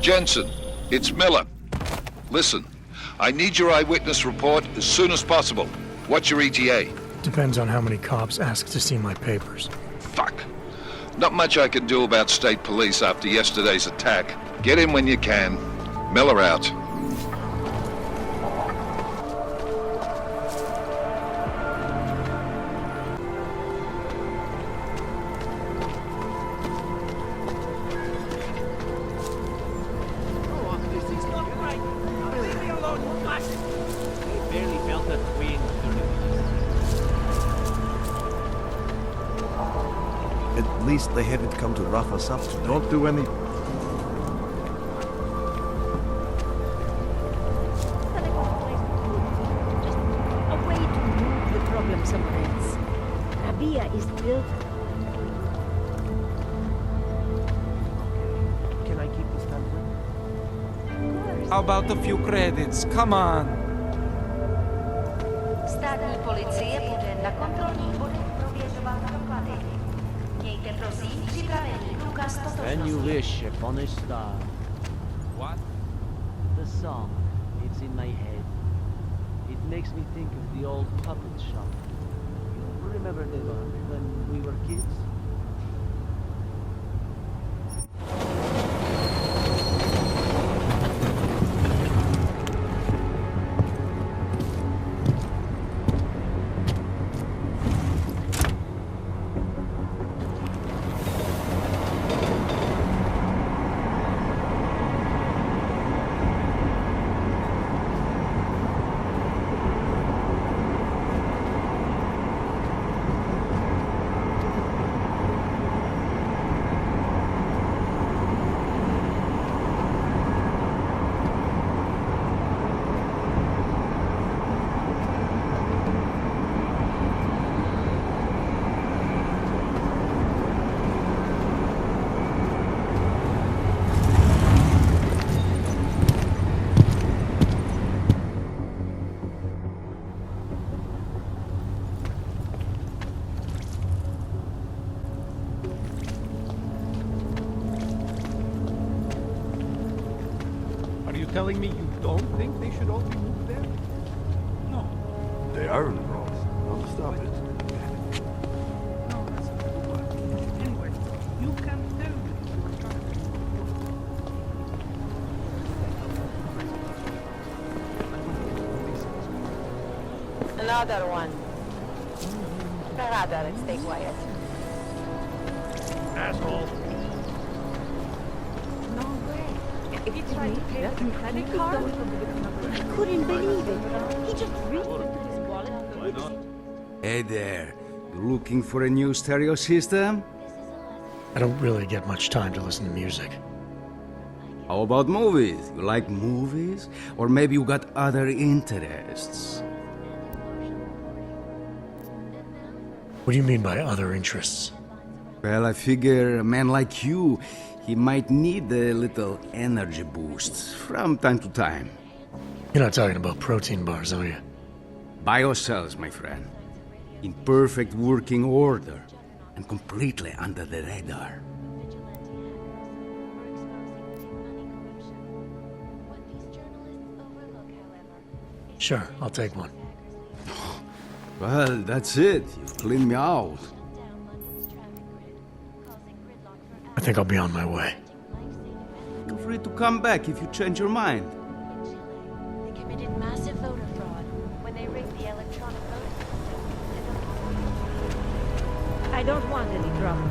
Jensen, it's Miller. Listen, I need your eyewitness report as soon as possible. What's your ETA? Depends on how many cops ask to see my papers. Fuck. Not much I can do about state police after yesterday's attack. Get in when you can. Miller out. At least they haven't come to rough us up today. Don't do any... A way to move the problem somewhere else. Rabia is built... Can I keep this template? How about a few credits? Come on! Státní policie bude na kontrolních bodech prověřovat doklady. Mějte prosím připravený důkaz When you totožnosti. wish upon a star. What? The song, it's in my head. It makes me think of the old puppet shop. You remember the when we were kids? Are you telling me you don't think they should all be moved there? No. They are in the wrong. Don't stop it. No, that's not the word. Anyway, you can tell me. Another one. Rather, let's stay quiet. Asshole. No way. If you tried to pay with a credit card? I couldn't believe it. He just reached into his wallet. Hey there, you looking for a new stereo system? I don't really get much time to listen to music. How about movies? You like movies? Or maybe you got other interests? What do you mean by other interests? Well, I figure a man like you, he might need a little energy boost from time to time. You're not talking about protein bars, are you? Biocells, my friend. In perfect working order and completely under the radar. Sure, I'll take one. Well, that's it. You've cleaned me out. I think I'll be on my way. Feel free to come back if you change your mind. They committed massive voter fraud when they rigged the electronic voting system. I don't want any trouble.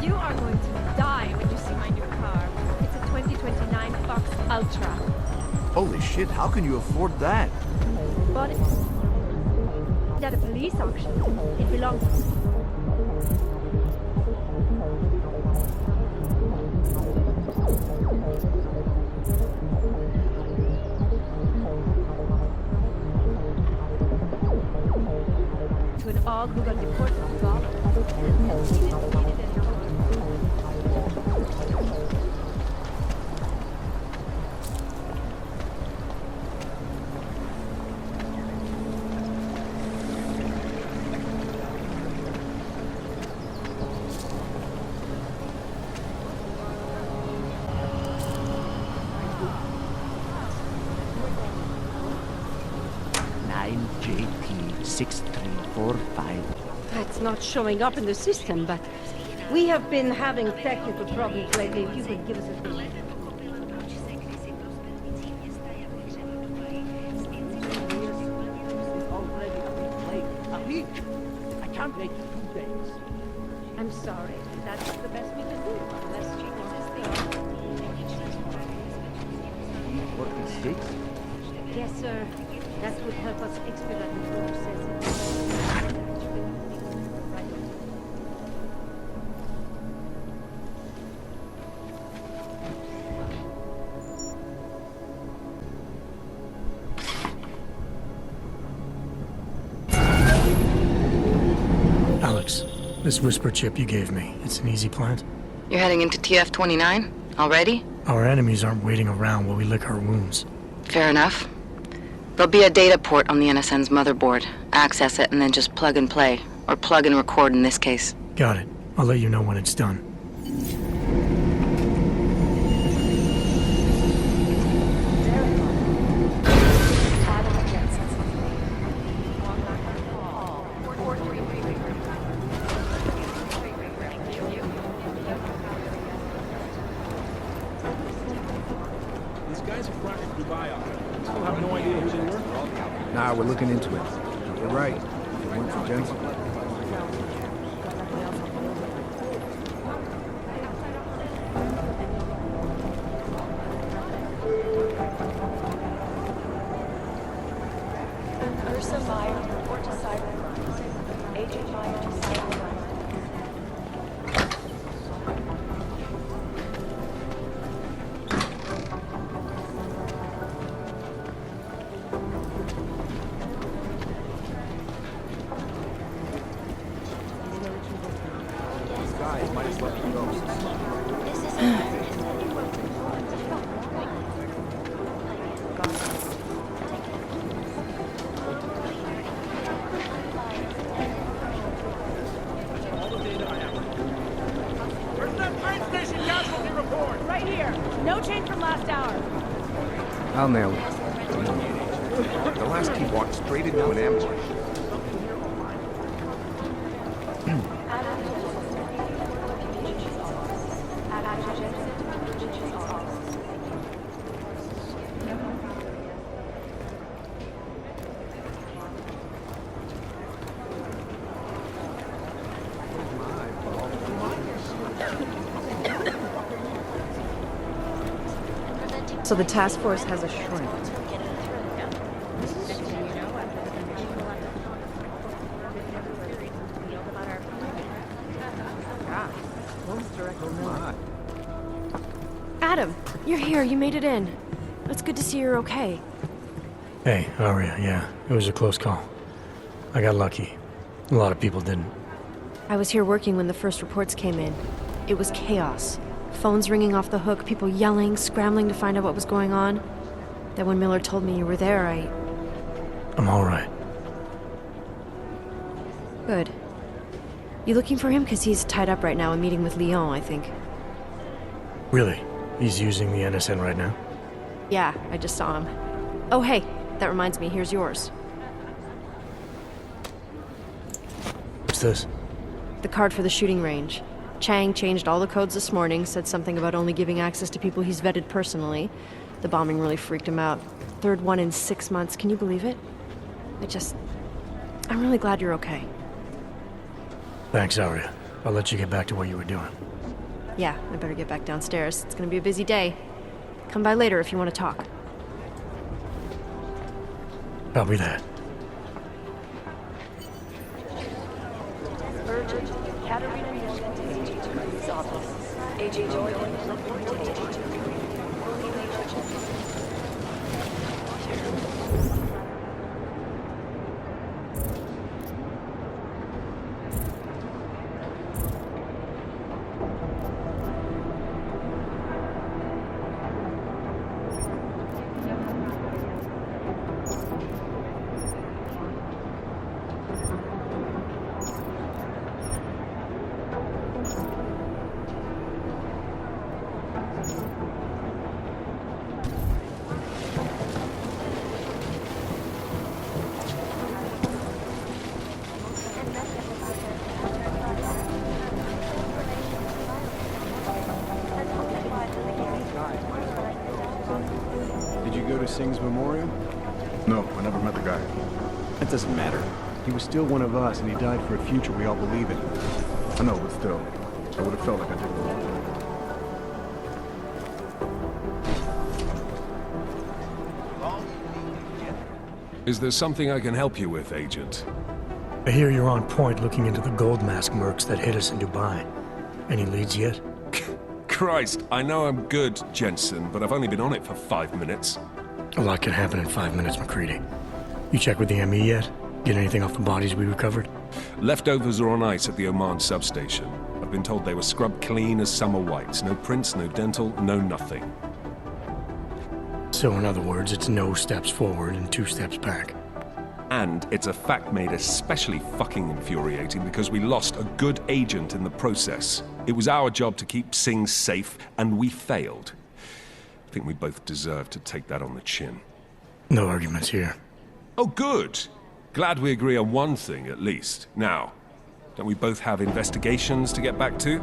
You are going to die when you see my new car. It's a 2029 Fox Ultra. Holy shit, how can you afford that? Bought it at a police auction. It belongs to an all who got deported to Gaza. 9JT6345. It's not showing up in the system, but we have been having technical problems lately. If you could give us a clue. A week? I can't make 2 days. I'm sorry. That's the best we can do, unless she insists. 46? Yes, sir. That would help us expedite the process. Alex, this whisper chip you gave me, it's an easy plant? You're heading into TF-29? Already? Our enemies aren't waiting around while we lick our wounds. Fair enough. There'll be a data port on the NSN's motherboard. Access it and then just plug and play. Or plug and record in this case. Got it. I'll let you know when it's done. These guys are fronting Dubai off. Still have no idea who they were? Nah, we're looking into it. You're right. If it weren't for Jensen. Ursa Meyer, report to cybercrimes. Agent Meyer to cybercrimes. These guys might have left ghosts. Where's that train station casualty report? Right here. No change from last hour. I'll nail it. The last team walked straight into an ambush. So the task force has a shrink. Adam, you're here. You made it in. It's good to see you're okay. Hey, Aria, yeah, it was a close call. I got lucky. A lot of people didn't. I was here working when the first reports came in. It was chaos. Phones ringing off the hook, people yelling, scrambling to find out what was going on. Then when Miller told me you were there, I'm all right. Good. You looking for him? Because he's tied up right now and meeting with Lyon, I think. Really? He's using the NSN right now? Yeah, I just saw him. Oh, hey, that reminds me, here's yours. What's this? The card for the shooting range. Chang changed all the codes this morning, said something about only giving access to people he's vetted personally. The bombing really freaked him out. Third one in 6 months, can you believe it? I'm really glad you're okay. Thanks, Aria. I'll let you get back to what you were doing. Yeah, I better get back downstairs. It's gonna be a busy day. Come by later if you want to talk. Copy that. Urgent. Katerina Morgan to AG2's office. AG Jordan, report to AG2. Singh's memorial? No, I never met the guy. That doesn't matter. He was still one of us, and he died for a future we all believe in. I know, but still, I would have felt like I did it alone. Is there something I can help you with, Agent? I hear you're on point looking into the gold mask mercs that hit us in Dubai. Any leads yet? Christ, I know I'm good, Jensen, but I've only been on it for 5 minutes. A lot can happen in 5 minutes, McCready. You check with the ME yet? Get anything off the bodies we recovered? Leftovers are on ice at the Oman substation. I've been told they were scrubbed clean as summer whites. No prints, no dental, no nothing. So in other words, it's no steps forward and 2 steps back. And it's a fact made especially fucking infuriating because we lost a good agent in the process. It was our job to keep Singh safe, and we failed. I think we both deserve to take that on the chin. No arguments here. Oh, good. Glad we agree on one thing, at least. Now, don't we both have investigations to get back to?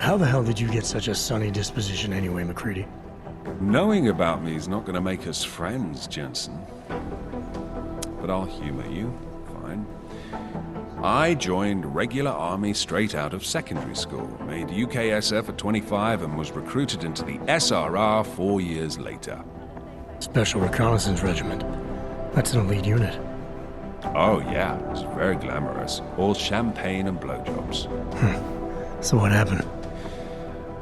How the hell did you get such a sunny disposition anyway, McCready? Knowing about me is not going to make us friends, Jensen. But I'll humor you. Fine. I joined regular army straight out of secondary school, made UKSF at 25 and was recruited into the SRR 4 years later. Special Reconnaissance Regiment. That's an elite unit. Oh yeah, it's very glamorous. All champagne and blowjobs. So what happened?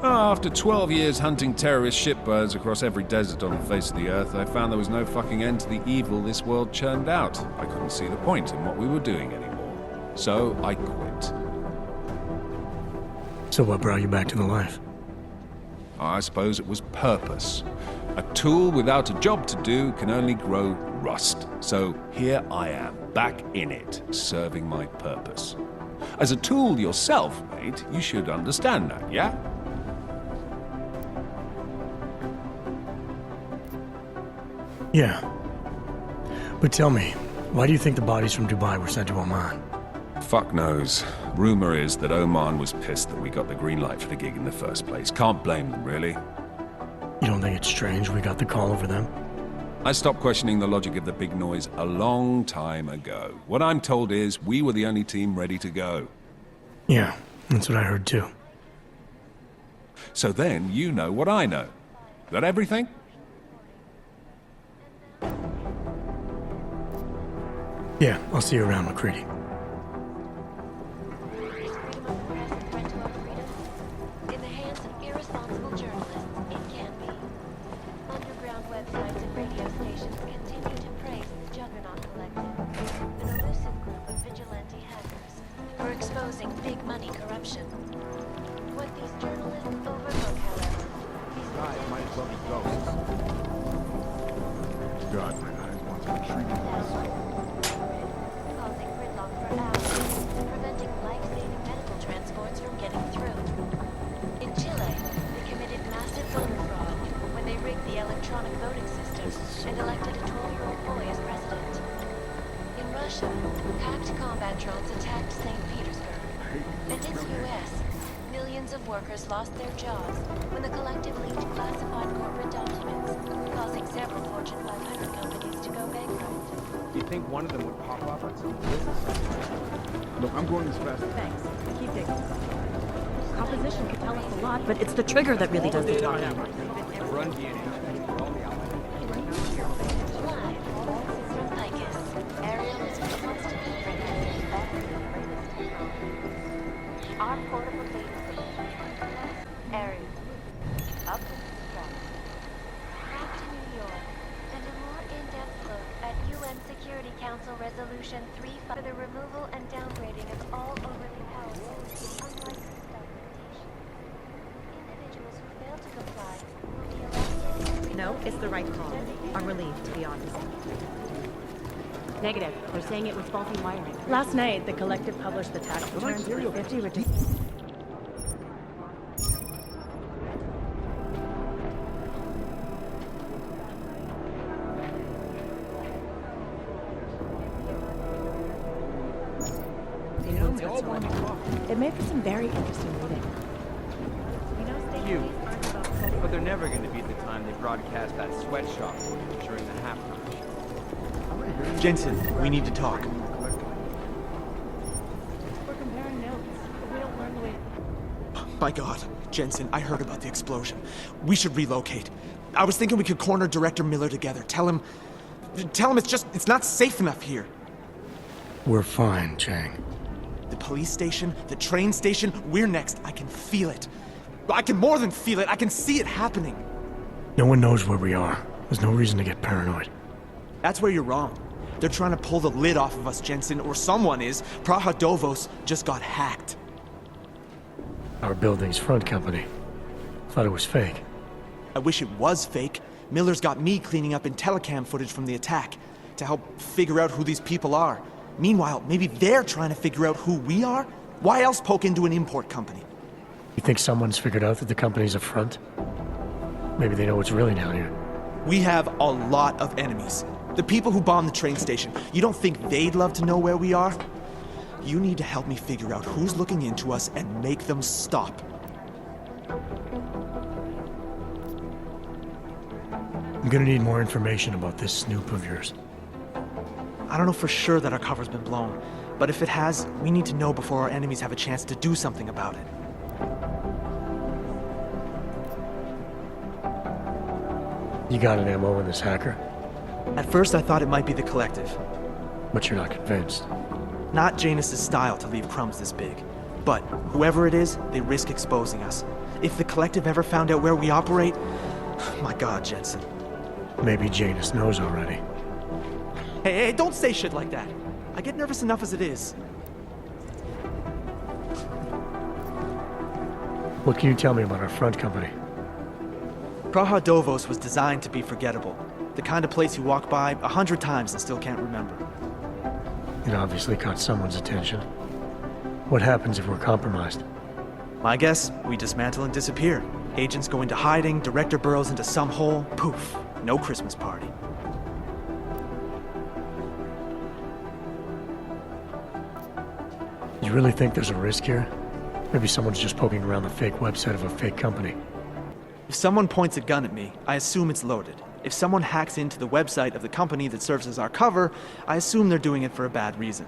After 12 years hunting terrorist shipbirds across every desert on the face of the earth, I found there was no fucking end to the evil this world churned out. I couldn't see the point in what we were doing anymore. So I quit. So what brought you back to the life? I suppose it was purpose. A tool without a job to do can only grow rust. So here I am, back in it, serving my purpose. As a tool yourself, mate, you should understand that, yeah? Yeah. But tell me, why do you think the bodies from Dubai were sent to Oman? Fuck knows. Rumor is that Oman was pissed that we got the green light for the gig in the first place. Can't blame them, really. You don't think it's strange we got the call over them? I stopped questioning the logic of the big noise a long time ago. What I'm told is we were the only team ready to go. Yeah, that's what I heard too. So then you know what I know. Is that everything? Yeah, I'll see you around, McCready. In the hands of irresponsible journalists, it can be. Underground websites and radio stations continue to praise the Juggernaut Collective, an elusive group of vigilante hackers who are exposing big money corruption. What these journalists overlook, however, is Guys might as well be ghosts. God, my eyes want to retreat. causing gridlock for hours and preventing life-saving medical transports from getting through. In Chile, they committed massive voter fraud when they rigged the electronic voting system and elected a 12-year-old boy as president. In Russia, hacked combat drones attacked St. Petersburg. And in the U.S., millions of workers lost their jobs when the collective leaked classified corporate documents, causing several Fortune 500 companies to go bankrupt. Do you think one of them would pop up on some business? Look, I'm going as fast as... Thanks. Keep digging. Composition could tell us a lot, but it's the trigger that really does the talking. Run DNA. Live from Icus, Ariel is constantly bringing back the latest technology. Our portable data solution. Ariel. Up to the strong. Back to New York, and a more in-depth look at UN Security Council Resolution 3 for the removal and downgrading of all overly powerful, unlicensed documentation. Individuals who fail to comply will be arrested. No, it's the right call. I'm relieved, to be honest. Negative. They're saying it was faulty wiring. Last night, the collective published the tax returns for 50 ridiculous. It made for some very interesting reading. You. But they're never going to beat the time they broadcast that sweatshop footage during the halftime show. Jensen, we need to talk. We're comparing notes, but we don't learn the way. My God, Jensen, I heard about the explosion. We should relocate. I was thinking we could corner Director Miller together. Tell him it's not safe enough here. We're fine, Chang. The police station, the train station, we're next. I can feel it. I can more than feel it. I can see it happening. No one knows where we are. There's no reason to get paranoid. That's where you're wrong. They're trying to pull the lid off of us, Jensen, or someone is. Praha Dovos just got hacked. Our building's front company. Thought it was fake. I wish it was fake. Miller's got me cleaning up IntelliCam footage from the attack to help figure out who these people are. Meanwhile, maybe they're trying to figure out who we are? Why else poke into an import company? You think someone's figured out that the company's a front? Maybe they know what's really down here. We have a lot of enemies. The people who bombed the train station. You don't think they'd love to know where we are? You need to help me figure out who's looking into us and make them stop. I'm gonna need more information about this snoop of yours. I don't know for sure that our cover's been blown, but if it has, we need to know before our enemies have a chance to do something about it. You got an MO in this hacker? At first I thought it might be the Collective. But you're not convinced? Not Janus' style to leave crumbs this big. But whoever it is, they risk exposing us. If the Collective ever found out where we operate... My God, Jensen. Maybe Janus knows already. Hey, don't say shit like that. I get nervous enough as it is. What can you tell me about our front company? Praha Dovos was designed to be forgettable. The kind of place you walk by 100 times and still can't remember. It obviously caught someone's attention. What happens if we're compromised? My guess, we dismantle and disappear. Agents go into hiding, Director burrows into some hole, poof, no Christmas party. You really think there's a risk here? Maybe someone's just poking around the fake website of a fake company. If someone points a gun at me, I assume it's loaded. If someone hacks into the website of the company that serves as our cover, I assume they're doing it for a bad reason.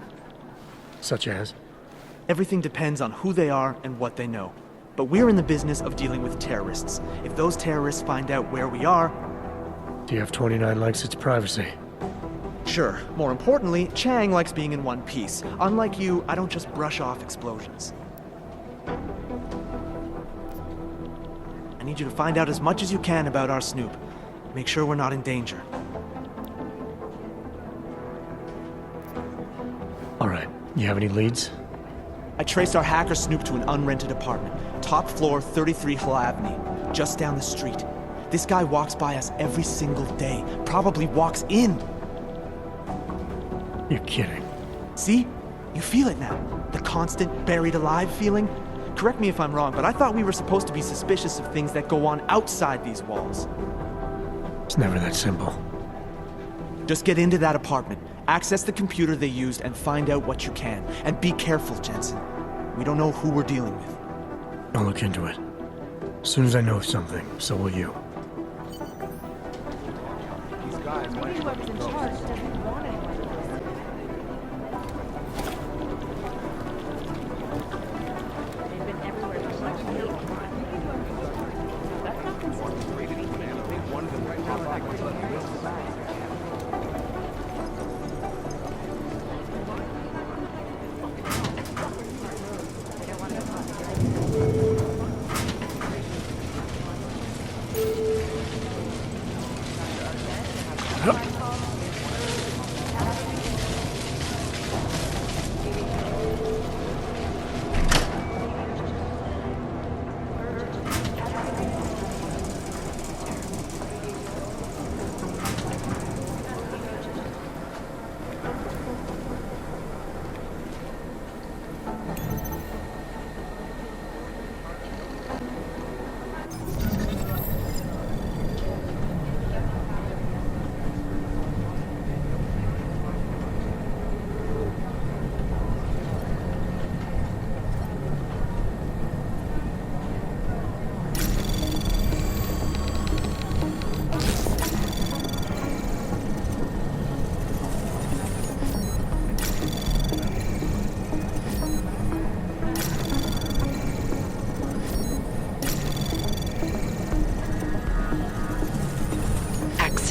Such as? Everything depends on who they are and what they know. But we're in the business of dealing with terrorists. If those terrorists find out where we are... TF-29 likes its privacy. Sure. More importantly, Chang likes being in one piece. Unlike you, I don't just brush off explosions. I need you to find out as much as you can about our snoop. Make sure we're not in danger. All right. You have any leads? I traced our hacker snoop to an unrented apartment. Top floor, 33 Hlavny. Just down the street. This guy walks by us every single day. Probably walks in. You're kidding. See? You feel it now. The constant buried alive feeling. Correct me if I'm wrong, but I thought we were supposed to be suspicious of things that go on outside these walls. It's never that simple. Just get into that apartment, access the computer they used, and find out what you can. And be careful, Jensen. We don't know who we're dealing with. I'll look into it. As soon as I know something, so will you. These guys Maybe whoever's in charge doesn't want anyone. They've been everywhere for so long. That's not consistent. One of them right now, like,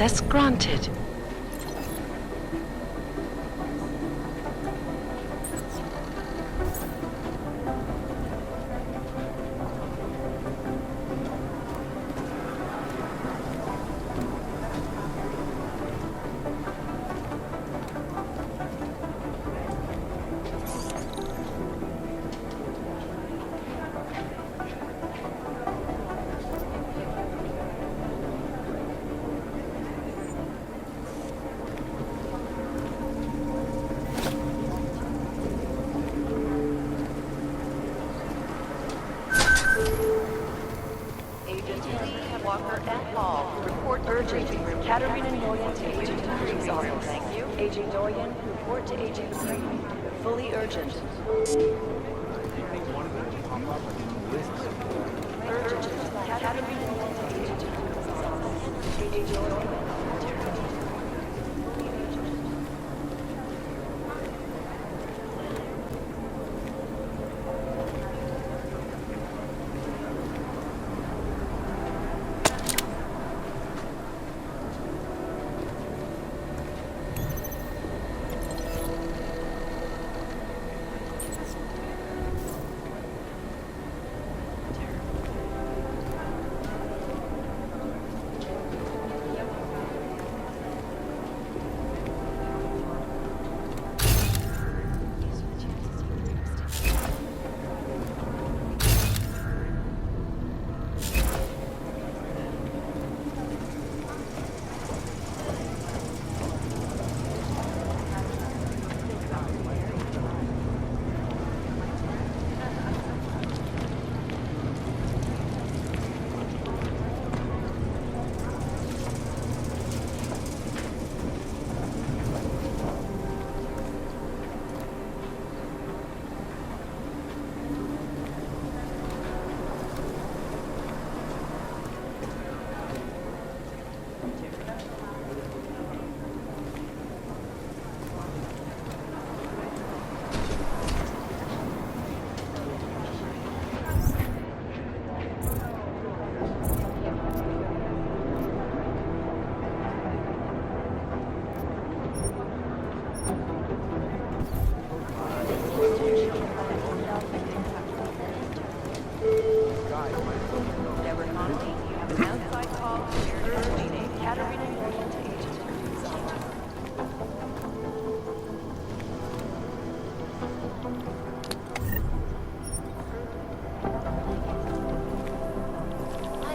Access granted. Agent Lee, Walker, and Hall, report urgent. Katarina Noyan to Agent Dupree's office. Thank you. Agent Noyan, report to Agent Dupree. Fully urgent. Urgent. Katarina Noyan to Agent Dupree's office. Agent Noyan.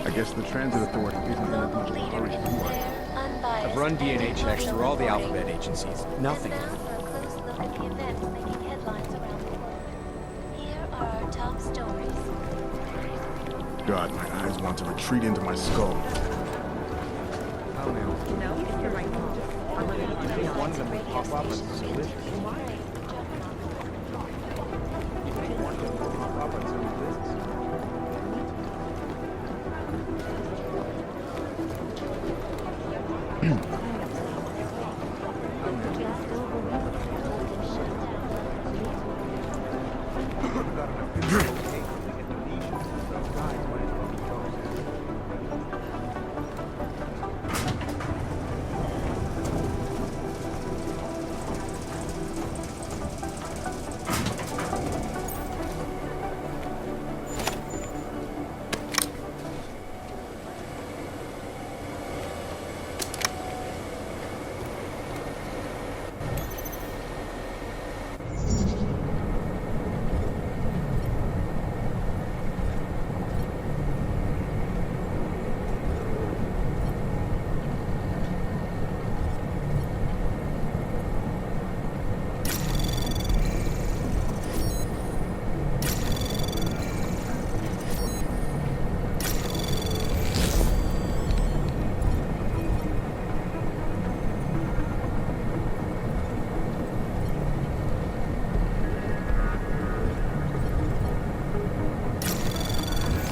I guess the transit authority isn't going to be hurry anymore. I've run DNA checks through all the alphabet agencies. Nothing. Now for a close look at the events making headlines around the world. Here are our top stories. God, my eyes want to retreat into my skull. No, you're right. One of them will pop up and so with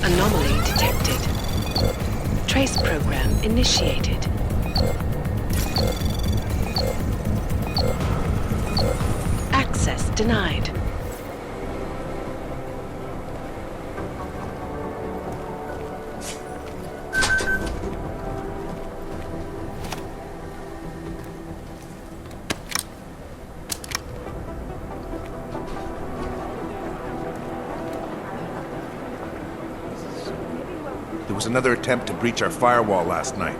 Anomaly detected. Trace program initiated. Access denied. There was another attempt to breach our firewall last night.